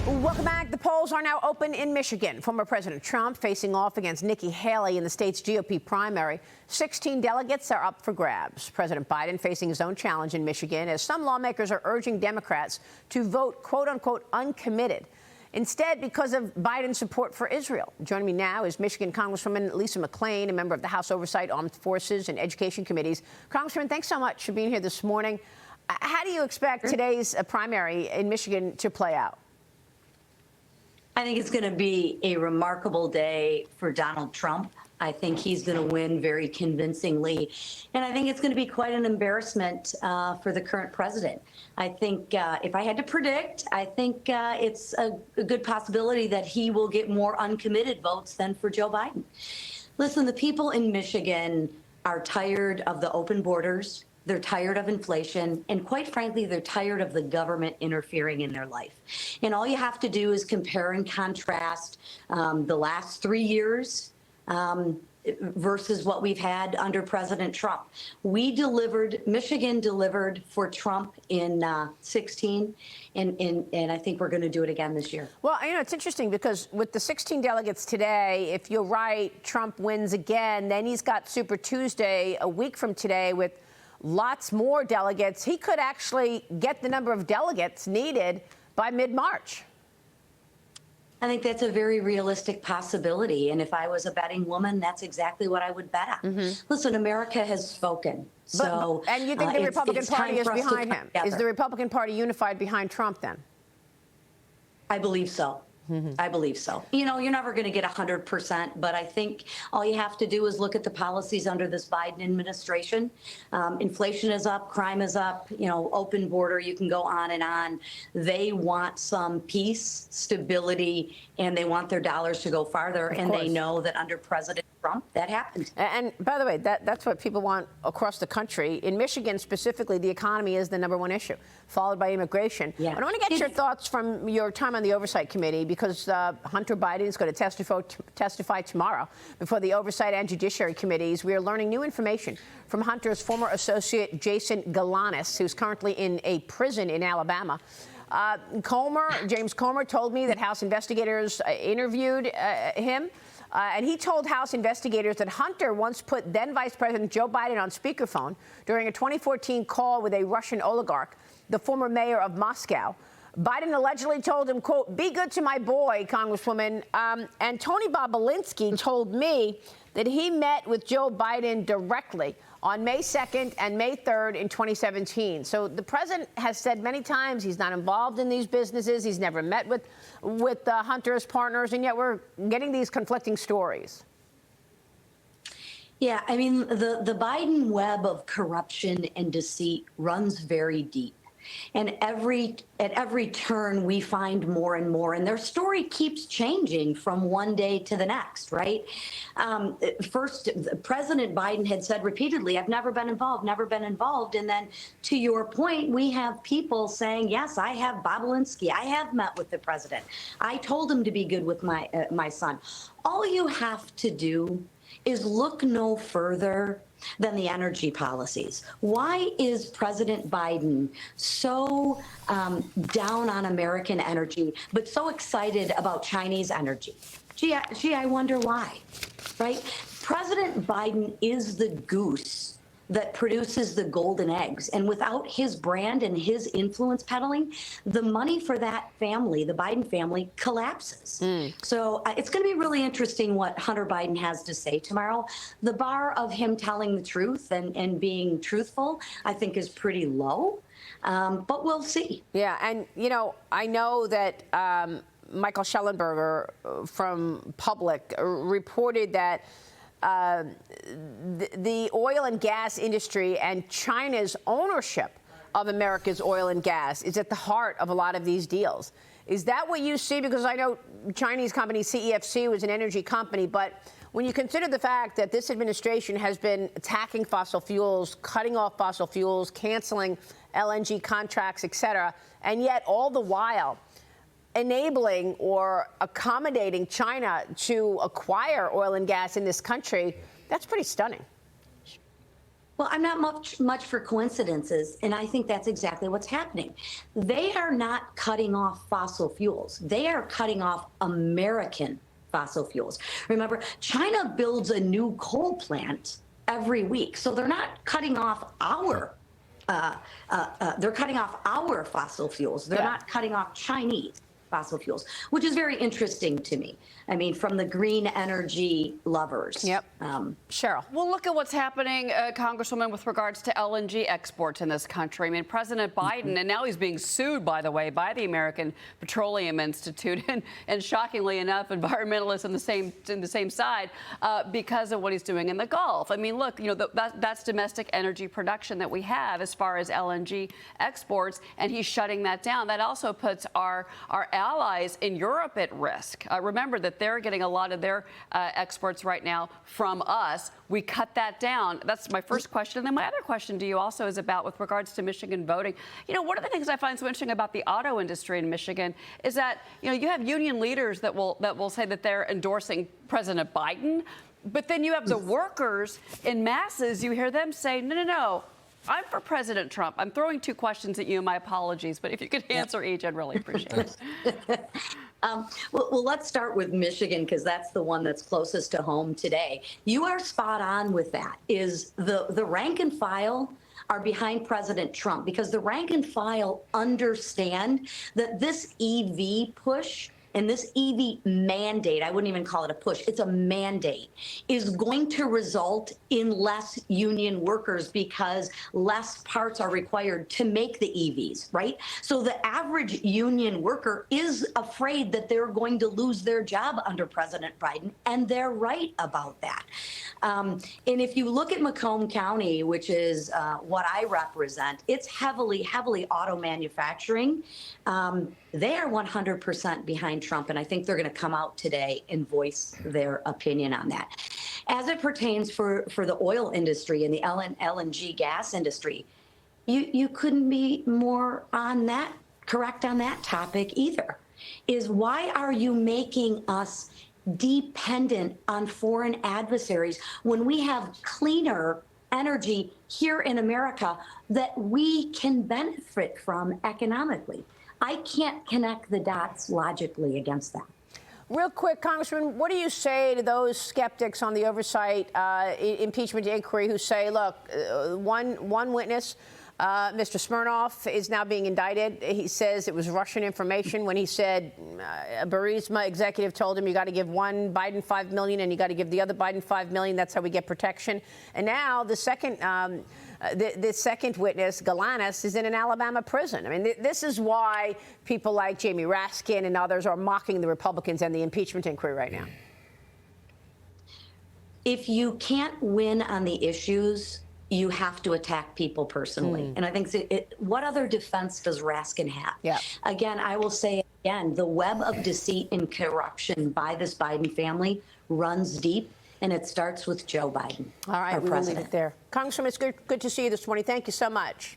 Welcome back. The polls are now open in Michigan. Former President Trump facing off against Nikki Haley in the state's GOP primary. 16 delegates are up for grabs. President Biden facing his own challenge in Michigan as some lawmakers are urging Democrats to vote, quote unquote, uncommitted. Instead, because of Biden's support for Israel. Joining me now is Michigan Congresswoman Lisa McClain, a member of the House Oversight, Armed Forces, and Education Committees. Congresswoman, thanks so much for being here this morning. How do you expect today's primary in Michigan to play out? I think it's going to be a remarkable day for Donald Trump. I think he's going to win very convincingly. And I think it's going to be quite an embarrassment for the current president. I think if I had to predict, I think it's a good possibility that he will get more uncommitted votes than for Joe Biden. Listen, the people in Michigan are tired of the open borders. They're tired of inflation, and quite frankly, they're tired of the government interfering in their life. And all you have to do is compare and contrast the last 3 years versus what we've had under President Trump. Michigan delivered for Trump in 16, and I think we're going to do it again this year. Well, you know, it's interesting because with the 16 delegates today, if you're right, Trump wins again, then he's got Super Tuesday a week from today with lots more delegates. He could actually get the number of delegates needed by mid-March. I think that's a very realistic possibility. And if I was a betting woman, that's exactly what I would bet on. Listen, America has spoken. And you think the Republican Party is behind him? Is the Republican Party unified behind Trump then? I believe so. I believe so. You know, you're never going to get 100%, but I think all you have to do is look at the policies under this Biden administration. Inflation is up, crime is up, you know, open border, you can go on and on. They want some peace, stability, and they want their dollars to go farther. And they know that under President Trump, that happened. And by the way, that's what people want across the country. In Michigan specifically, the economy is the #1 issue, followed by immigration. Yeah. I want to get your thoughts from your time on the Oversight Committee, because Hunter Biden is going to testify tomorrow before the Oversight and Judiciary Committees. We are learning new information from Hunter's former associate, Jason Galanis, who's currently in a prison in Alabama. James Comer told me that House investigators interviewed him. And he told House investigators that Hunter once put then Vice President Joe Biden on speakerphone during a 2014 call with a Russian oligarch, the former mayor of Moscow. Biden allegedly told him, quote, "Be good to my boy, Congresswoman." And Tony Bobolinsky told me that he met with Joe Biden directly on May 2nd and May 3rd in 2017. So the president has said many times he's not involved in these businesses. He's never met with Hunter's partners, and yet we're getting these conflicting stories. Yeah, I mean, the Biden web of corruption and deceit runs very deep. And at every turn, we find more and more, and their story keeps changing from one day to the next, right? First, President Biden had said repeatedly, "I've never been involved, never been involved." And then to your point, we have people saying, "Yes, I have Bobolinsky. I have met with the president. I told him to be good with my son." All you have to do is look no further than the energy policies. Why is President Biden so down on American energy, but so excited about Chinese energy? Gee, I wonder why, right? President Biden is the goose that produces the golden eggs. And without his brand and his influence peddling, the money for that family, the Biden family, collapses. So it's going to be really interesting what Hunter Biden has to say tomorrow. The bar of him telling the truth and being truthful, I think, is pretty low. But we'll see. Yeah. And, you know, I know that Michael Schellenberger from Public reported that the oil and gas industry and China's ownership of America's oil and gas is at the heart of a lot of these deals. Is that what you see? Because I know Chinese company CEFC was an energy company, but when you consider the fact that this administration has been attacking fossil fuels, cutting off fossil fuels, canceling LNG contracts, et cetera, and yet all the while enabling or accommodating China to acquire oil and gas in this country, that's pretty stunning. Well, I'm not much for coincidences, and I think that's exactly what's happening. They are not cutting off fossil fuels. They are cutting off American fossil fuels. Remember, China builds a new coal plant every week, so they're not cutting off our. They're cutting off our fossil fuels. They're not cutting off Chinese fossil fuels, which is very interesting to me. I mean, from the green energy lovers. Yep. Cheryl. Well, look at what's happening, Congresswoman, with regards to LNG exports in this country. I mean, President Biden, and now he's being sued, by the way, by the American Petroleum Institute, and shockingly enough, environmentalists in the same side because of what he's doing in the Gulf. I mean, look, you know, that's domestic energy production that we have as far as LNG exports, and he's shutting that down. That also puts our allies in Europe at risk. Remember that they're getting a lot of their exports right now from us. We cut that down. That's my first question. And then my other question to you also is about with regards to Michigan voting. You know, one of the things I find so interesting about the auto industry in Michigan is that, you know, you have union leaders that will say that they're endorsing President Biden, but then you have the workers in masses. You hear them say, no, I'm for President Trump. I'm throwing two questions at you. My apologies, but if you could answer each, I'd really appreciate it. Well, let's start with Michigan, because that's the one that's closest to home today. You are spot on with that. Is the rank and file are behind President Trump, because the rank and file understand that this EV push and this EV mandate, I wouldn't even call it a push, it's a mandate, is going to result in less union workers because less parts are required to make the EVs, right? So the average union worker is afraid that they're going to lose their job under President Biden, and they're right about that. And if you look at Macomb County, which is what I represent, it's heavily auto manufacturing. They are 100% behind Trump, and I think they're going to come out today and voice their opinion on that. As it pertains for the oil industry and the LNG gas industry, you couldn't be more correct on that topic either. Is why are you making us dependent on foreign adversaries when we have cleaner energy here in America that we can benefit from economically? I can't connect the dots logically against that. Real quick, Congressman, what do you say to those skeptics on the oversight impeachment inquiry who say, look, one witness, Mr. Smirnoff, is now being indicted. He says it was Russian information when he said a Burisma executive told him you got to give one Biden $5 million and you got to give the other Biden $5 million. That's how we get protection. And now the second the second witness, Galanis, is in an Alabama prison. I mean, this is why people like Jamie Raskin and others are mocking the Republicans and the impeachment inquiry right now. If you can't win on the issues, you have to attack people personally. And I think what other defense does Raskin have? Yeah. Again, I will say again, the web of deceit and corruption by this Biden family runs deep, and it starts with Joe Biden. All right, we will leave it there. Congresswoman, it's good to see you this morning. Thank you so much.